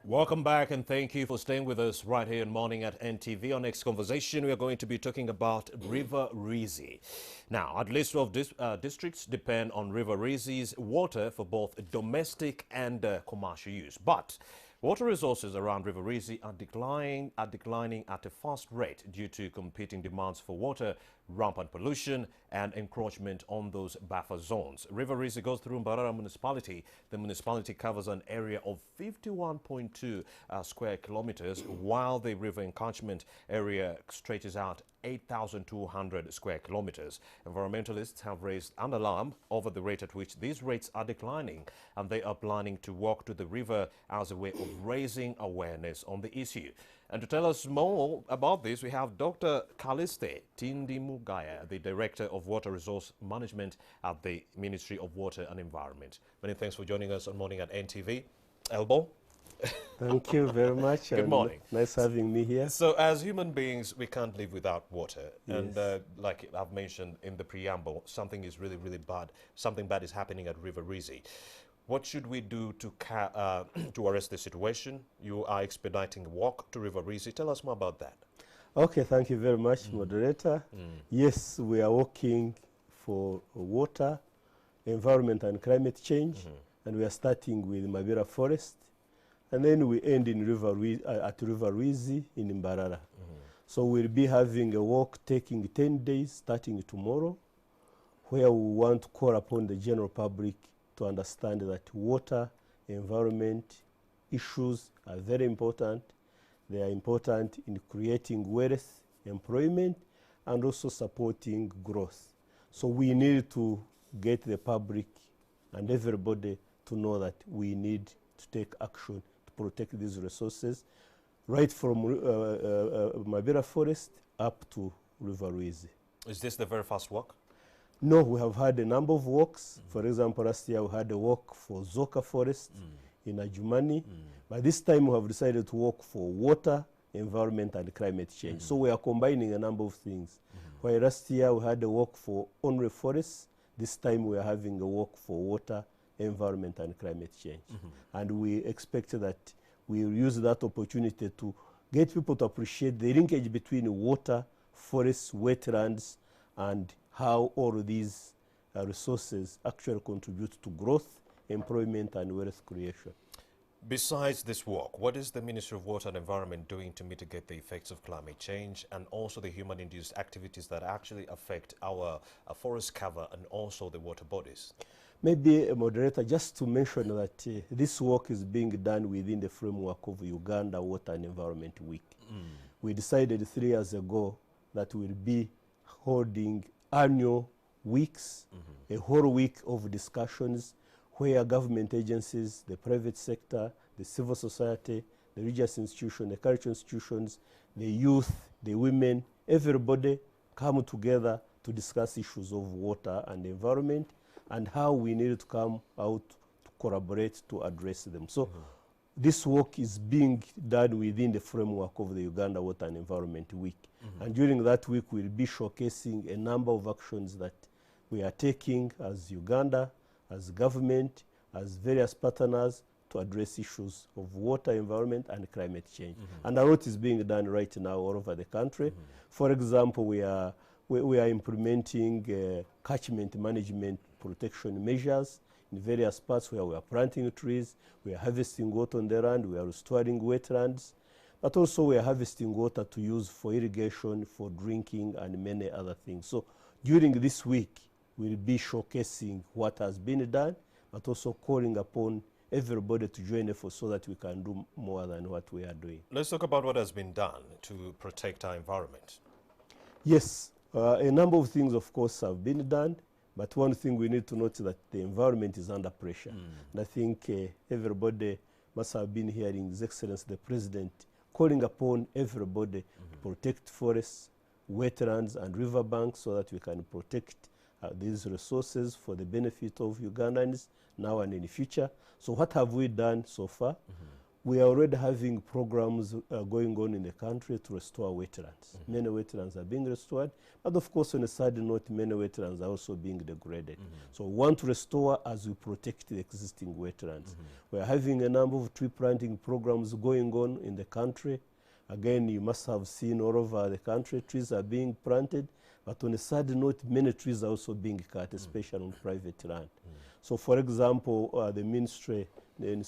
Welcome back and thank you for staying with us right here in Morning at NTV. Our next conversation, we are going to be talking about River Rwizi. Now, at least 12 districts depend on River Rwizi's water for both domestic and commercial use. But water resources around River Rwizi are declining at a fast rate due to competing demands for water, rampant pollution, and encroachment on those buffer zones. River Rwizi goes through Mbarara municipality. The municipality covers an area of 51.2 square kilometers, while the river encroachment area stretches out 8,200 square kilometers. Environmentalists have raised an alarm over the rate at which these rates are declining, and they are planning to walk to the river as a way of raising awareness on the issue. And to tell us more about this, we have Dr. Kaliste Tindimugaya, the Director of Water Resource Management at the Ministry of Water and Environment. Many thanks for joining us on Morning at NTV. Elbow. Thank you very much. Good morning. Nice having me here. So as human beings, we can't live without water. Yes. And like I've mentioned in the preamble, something is really, really bad. Something bad is happening at River Rwizi. What should we do to arrest the situation? You are expediting a walk to River Rwizi. Tell us more about that. Okay, thank you very much, moderator. Yes, we are working for water, environment and climate change, and we are starting with Mabera Forest, and then we end in at River Rwizi in Mbarara. So we'll be having a walk taking 10 days starting tomorrow, where we want to call upon the general public to understand that water, environment issues are very important. They are important in creating wealth, employment, and also supporting growth. So we need to get the public and everybody to know that we need to take action to protect these resources, right from Mabera Forest up to River Rwizi. Is this the very first walk? No, we have had a number of walks. For example, last year we had a walk for Zoka Forest in Ajumani. But this time we have decided to walk for water, environment and climate change. So we are combining a number of things. While last year we had a walk for Onre Forest, this time we are having a walk for water, environment and climate change. And we expect that we will use that opportunity to get people to appreciate the linkage between water, forests, wetlands, and how all of these resources actually contribute to growth, employment and wealth creation. Besides this walk, what is the Ministry of Water and Environment doing to mitigate the effects of climate change and also the human-induced activities that actually affect our forest cover and also the water bodies? Maybe a moderator, just to mention that this work is being done within the framework of Uganda Water and Environment Week. We decided 3 years ago that we'll be holding annual weeks, a whole week of discussions where government agencies, the private sector, the civil society, the religious institutions, the cultural institutions, the youth, the women, everybody come together to discuss issues of water and environment and how we need to come out to collaborate to address them. So this work is being done within the framework of the Uganda Water and Environment Week. And during that week, we'll be showcasing a number of actions that we are taking as Uganda, as government, as various partners to address issues of water, environment, and climate change. And a lot is being done right now all over the country. For example, we are implementing catchment management protection measures in various parts where we are planting trees, we are harvesting water on the land, we are restoring wetlands, but also we are harvesting water to use for irrigation, for drinking, and many other things. So during this week, we'll be showcasing what has been done, but also calling upon everybody to join efforts so that we can do more than what we are doing. Let's talk about what has been done to protect our environment. Yes, a number of things, of course, have been done. But one thing we need to note is that the environment is under pressure. And I think everybody must have been hearing His Excellency the President calling upon everybody to protect forests, wetlands and riverbanks so that we can protect these resources for the benefit of Ugandans now and in the future. So what have we done so far? We are already having programs going on in the country to restore wetlands. Many wetlands are being restored, but of course, on a side note, many wetlands are also being degraded. So we want to restore as we protect the existing wetlands. We are having a number of tree planting programs going on in the country. Again, you must have seen all over the country, trees are being planted, but on a side note, many trees are also being cut, especially on private land. So for example, the ministry, in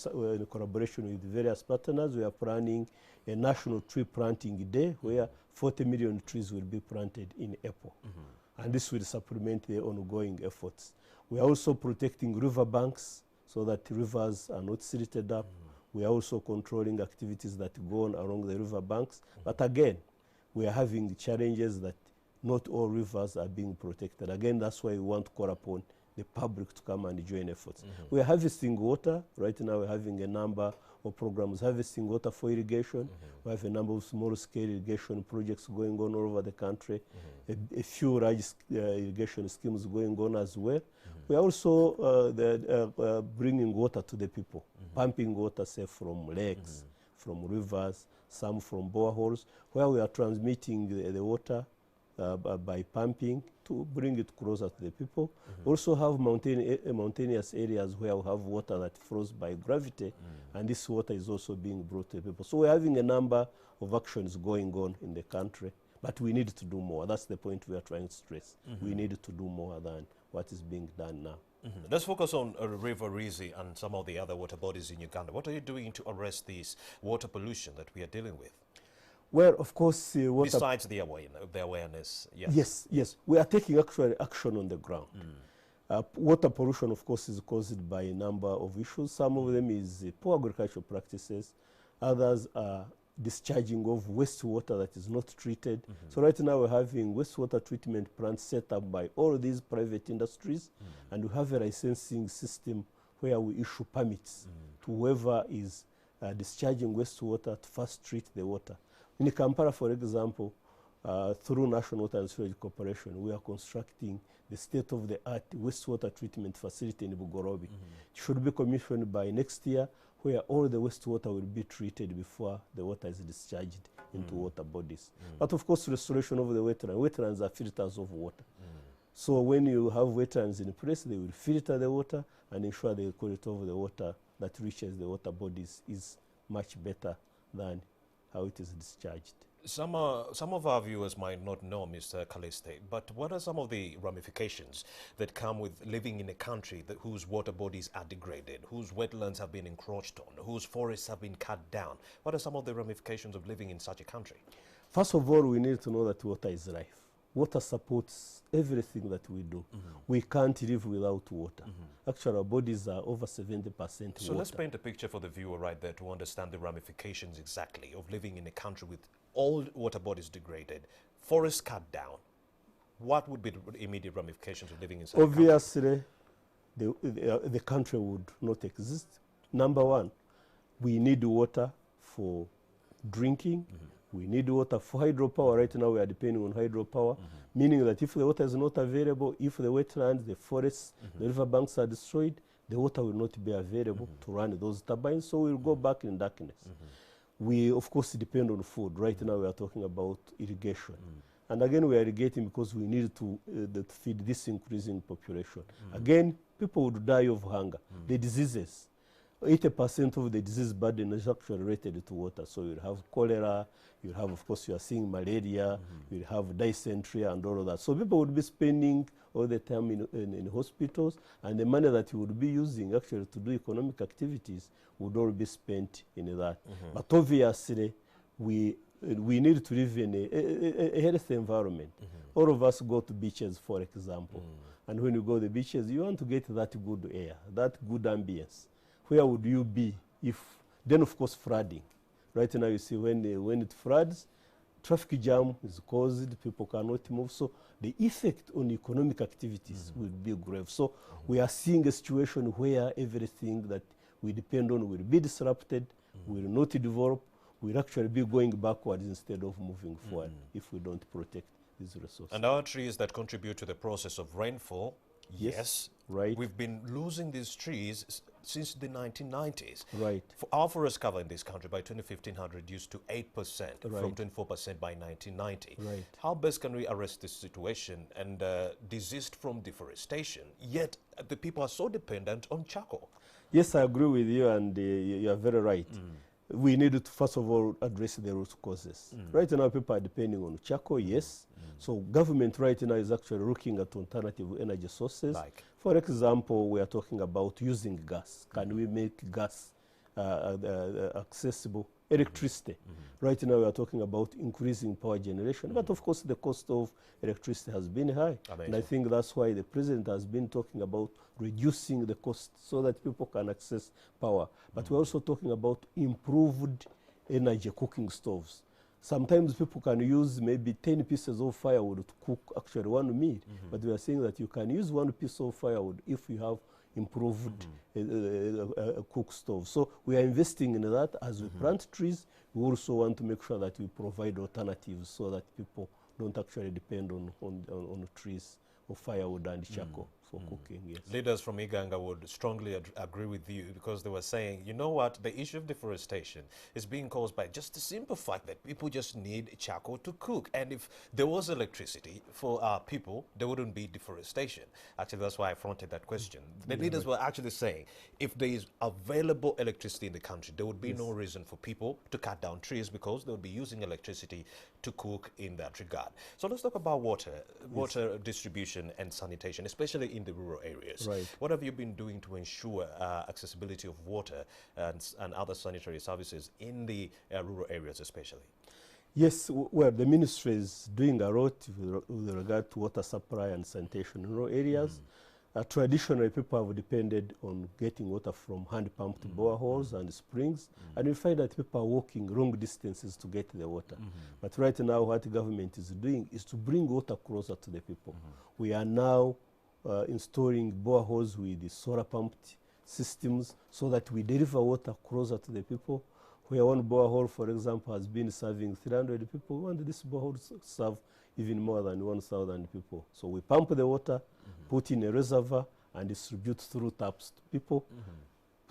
collaboration with various partners, we are planning a national tree planting day where 40 million trees will be planted in April. And this will supplement the ongoing efforts. We are also protecting river banks so that rivers are not silted up. We are also controlling activities that go on along the river banks. But again, we are having challenges that not all rivers are being protected. Again, that's why we want to call upon the public to come and join efforts. We are harvesting water. Right now we're having a number of programs harvesting water for irrigation. We have a number of small-scale irrigation projects going on all over the country. A few large irrigation schemes going on as well. We are also bringing water to the people, pumping water, say, from lakes, from rivers, some from boreholes, where we are transmitting the water by pumping to bring it closer to the people. We also have mountainous areas where we have water that flows by gravity, and this water is also being brought to the people. So we're having a number of actions going on in the country, but we need to do more. That's the point we are trying to stress. We need to do more than what is being done now. Let's focus on River Rwizi and some of the other water bodies in Uganda. What are you doing to arrest this water pollution that we are dealing with? Well, of course, besides the awareness, yes. Yes. We are taking actual action on the ground. Water pollution, of course, is caused by a number of issues. Some of them is poor agricultural practices. Others are discharging of wastewater that is not treated. So right now we're having wastewater treatment plants set up by all these private industries, and we have a licensing system where we issue permits to whoever is discharging wastewater to first treat the water. In Kampala, for example, through National Water and Sewage Corporation, we are constructing the state-of-the-art wastewater treatment facility in Bugorobi. It should be commissioned by next year, where all the wastewater will be treated before the water is discharged into water bodies. But of course, restoration of the wetlands are filters of water. So when you have wetlands in place, they will filter the water and ensure the quality of the water that reaches the water bodies is much better than how it is discharged. Some of our viewers might not know, Mr. Kaliste, but what are some of the ramifications that come with living in a country whose water bodies are degraded, whose wetlands have been encroached on, whose forests have been cut down? What are some of the ramifications of living in such a country? First of all, we need to know that water is life. Water supports everything that we do. We can't live without water. Actually, our bodies are over 70% water. So let's paint a picture for the viewer right there to understand the ramifications exactly of living in a country with all water bodies degraded, forests cut down. What would be the immediate ramifications of living in such a country? Obviously, the country would not exist. Number one, we need water for drinking. We need water for hydropower. Right now we are depending on hydropower, meaning that if the water is not available, if the wetlands, the forests, the riverbanks are destroyed, the water will not be available to run those turbines, so we'll go back in darkness. We, of course, depend on food. Right now we are talking about irrigation. And again, we are irrigating because we need to feed this increasing population. Again, people would die of hunger. The diseases, 80% of the disease burden is actually related to water. So you'll have cholera, you'll have, of course, you are seeing malaria, you'll have dysentery and all of that. So people would be spending all the time in hospitals, and the money that you would be using actually to do economic activities would all be spent in that. But obviously, we need to live in a healthy environment. All of us go to beaches, for example. And when you go to the beaches, you want to get that good air, that good ambience. Where would you be if, then of course flooding. Right now you see when it floods, traffic jam is caused, people cannot move. So the effect on economic activities will be grave. So we are seeing a situation where everything that we depend on will be disrupted, will not develop, will actually be going backwards instead of moving forward if we don't protect these resources. And our trees that contribute to the process of rainfall Yes. Right. We've been losing these trees since the 1990s. Right. For our forest cover in this country by 2015 had reduced to 8% Right. from 24% by 1990. Right. How best can we arrest this situation and desist from deforestation? Yet the people are so dependent on charcoal. Yes, I agree with you, and you are very right. We need to, first of all, address the root causes. Right now, people are depending on charcoal, yes. So government right now is actually looking at alternative energy sources. Like? For example, we are talking about using gas. Can we make gas accessible? Electricity. Right now, we are talking about increasing power generation. But of course, the cost of electricity has been high. Amazing. And I think that's why the president has been talking about reducing the cost so that people can access power. But we're also talking about improved energy cooking stoves. Sometimes people can use maybe 10 pieces of firewood to cook actually one meal. But we are saying that you can use one piece of firewood if you have improved cook stove. So we are investing in that. As we plant trees, we also want to make sure that we provide alternatives so that people don't actually depend on trees or firewood and charcoal for cooking. Yes. Leaders from Iganga would strongly agree with you because they were saying, you know what, the issue of deforestation is being caused by just the simple fact that people just need charcoal to cook. And if there was electricity for our people, there wouldn't be deforestation. Actually, that's why I fronted that question. The leaders were actually saying, if there is available electricity in the country, there would be no reason for people to cut down trees because they would be using electricity to cook in that regard. So let's talk about water distribution and sanitation, especially in the rural areas. Right. What have you been doing to ensure accessibility of water and other sanitary services in the rural areas especially? Yes, well, the ministry is doing a lot with regard to water supply and sanitation in rural areas. Traditionally, people have depended on getting water from hand-pumped boreholes and springs, and we find that people are walking long distances to get the water. But right now, what the government is doing is to bring water closer to the people. We are now installing boreholes with the solar-pumped systems so that we deliver water closer to the people. Where one borehole, for example, has been serving 300 people, we want this borehole to serve even more than 1,000 people. So we pump the water, put in a reservoir, and distribute through taps to people.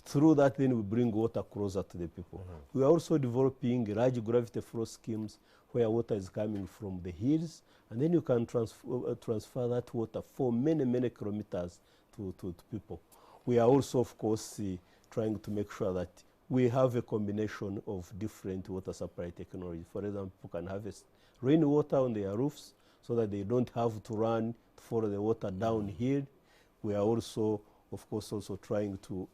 Through that, then we bring water closer to the people. We are also developing large gravity flow schemes where water is coming from the hills, and then you can transfer that water for many, many kilometers to people. We are also, of course, trying to make sure that we have a combination of different water supply technologies. For example, people can harvest rainwater on their roofs so that they don't have to run to follow the water downhill. We are also, of course, also trying to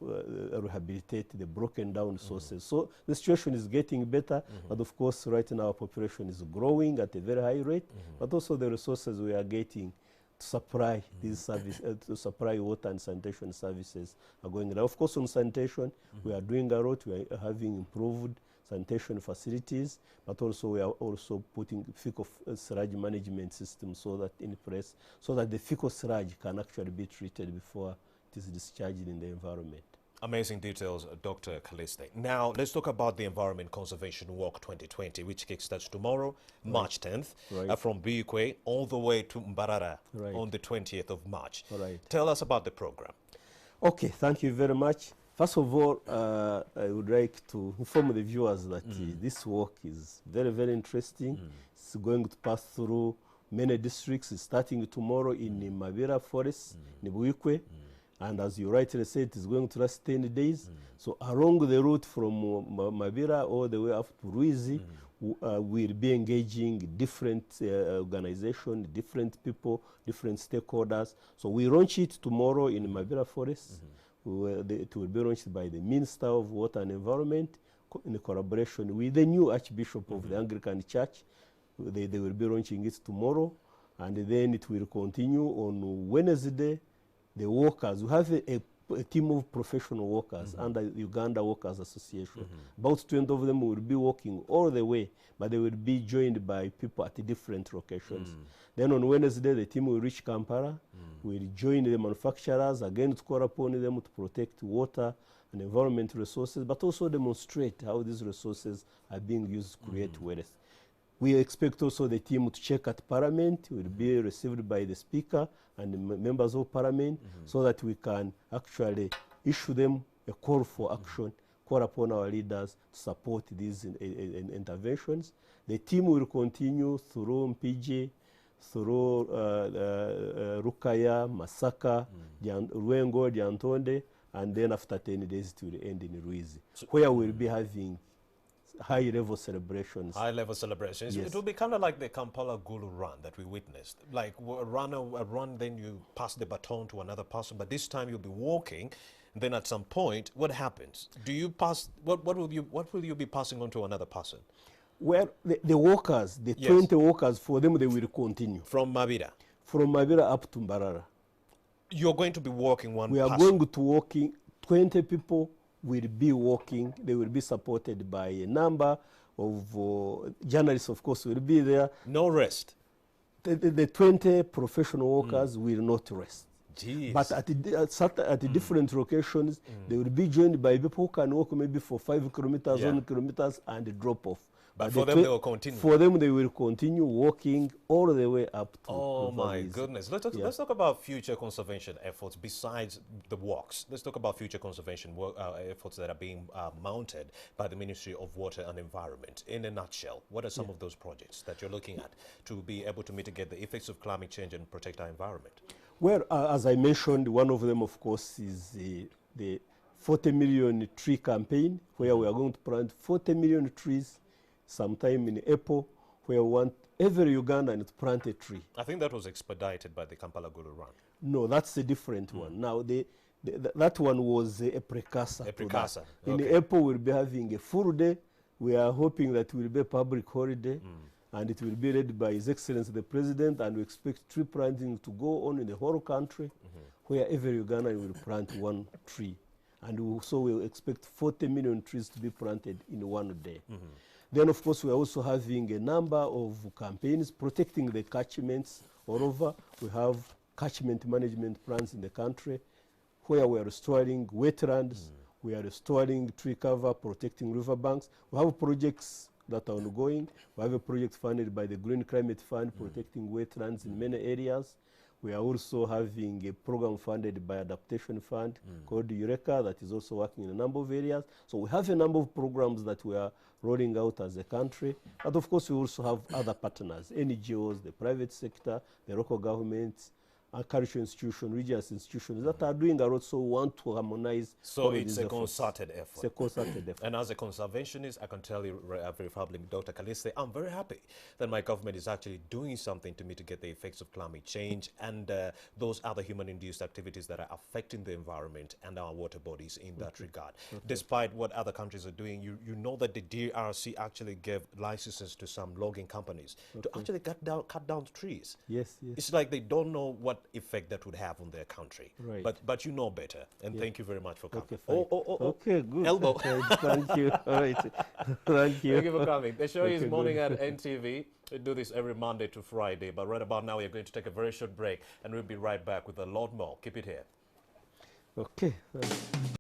rehabilitate the broken down sources. So the situation is getting better, but of course, right now our population is growing at a very high rate, but also the resources we are getting to supply these services, to supply water and sanitation services are going down. Of course, on sanitation, we are doing a lot. We are having improved sanitation facilities, but also we are also putting fecal sludge management systems so that in place, so that the fecal sludge can actually be treated before it is discharged in the environment. Amazing details, Dr. Kaliste. Now, let's talk about the Environment Conservation Walk 2020, which kickstarts tomorrow, March 10th, from Buyukwe all the way to Mbarara on the 20th of March. Tell us about the program. Okay, thank you very much. First of all, I would like to inform the viewers that this walk is very, very interesting. It's going to pass through many districts, starting tomorrow in Mabira Forest, in Buyukwe. And as you rightly said, it's going to last 10 days. So along the route from Mabira all the way up to Rwizi, we'll be engaging different organizations, different people, different stakeholders. So we launch it tomorrow in Mabira Forest. It will be launched by the Minister of Water and Environment in collaboration with the new Archbishop of the Anglican Church. They will be launching it tomorrow. And then it will continue on Wednesday. The workers, we have a team of professional workers under the Uganda Workers Association. About 20 of them will be working all the way, but they will be joined by people at different locations. Then on Wednesday, the team will reach Kampala, will join the manufacturers, again to call upon them to protect water and environment resources, but also demonstrate how these resources are being used to create wealth. We expect also the team to check at Parliament, will be received by the Speaker and the members of Parliament, so that we can actually issue them a call for action, call upon our leaders to support these interventions. The team will continue through Mpigi, through Rukaya, Masaka, Rwengo, Jantonde, and then after 10 days it will end in Rwizi, where we'll be having high-level celebrations. High-level celebrations. Yes. It will be kind of like the Kampala Gulu run that we witnessed. Like a run, then you pass the baton to another person, but this time you'll be walking. Then at some point, what happens? Do you pass? What will you be passing on to another person? Well, the workers, the 20 workers, for them they will continue. From Mabira? From Mabira up to Mbarara. You're going to be walking one We are going to walking, 20 people will be walking. They will be supported by a number of journalists, of course, will be there. No rest? The 20 professional workers will not rest. Jeez. But at different locations, they will be joined by people who can walk maybe for 5 kilometers, 1 kilometers, and drop off. But for them, they will continue. For them, they will continue walking all the way up to. Oh my goodness! Let's talk about future conservation efforts besides the walks. Let's talk about future conservation efforts that are being mounted by the Ministry of Water and Environment. In a nutshell, what are some of those projects that you're looking at to be able to mitigate the effects of climate change and protect our environment? Well, as I mentioned, one of them, of course, is the 40 million tree campaign, where we are going to plant 40 million trees sometime in April, where we want every Ugandan to plant a tree. I think that was expedited by the Kampala Gulu run. No, that's a different one. Now, that one was a precursor. A precursor. In April, we'll be having a full day. We are hoping that it will be a public holiday. And it will be led by His Excellency the President, and we expect tree planting to go on in the whole country, where every Ugandan will plant one tree. And we also will expect 40 million trees to be planted in one day. Then, of course, we are also having a number of campaigns protecting the catchments all over. We have catchment management plans in the country, where we are restoring wetlands, we are restoring tree cover, protecting riverbanks. We have projects that are ongoing. We have a project funded by the Green Climate Fund protecting wetlands in many areas. We are also having a program funded by Adaptation Fund called Eureka that is also working in a number of areas. So we have a number of programs that we are rolling out as a country. But of course, we also have other partners, NGOs, the private sector, the local governments, cultural institutions, religious institutions that are doing a lot, so want to harmonize. So it's a concerted effort. It's a concerted effort. And as a conservationist, I can tell you very publicly, Dr. Kaliste, I'm very happy that my government is actually doing something to mitigate the effects of climate change and those other human-induced activities that are affecting the environment and our water bodies in that regard. Despite what other countries are doing, you know that the DRC actually gave licenses to some logging companies to actually cut down trees. Yes, yes. It's like they don't know what effect that would have on their country. Right. But you know better. And thank you very much for coming. Okay, fine. Okay, good. Elbow. Thank you. All right. Thank you. Thank you for coming. The show is Morning at NTV. We do this every Monday to Friday. But right about now, we're going to take a very short break. And we'll be right back with a lot more. Keep it here. Okay.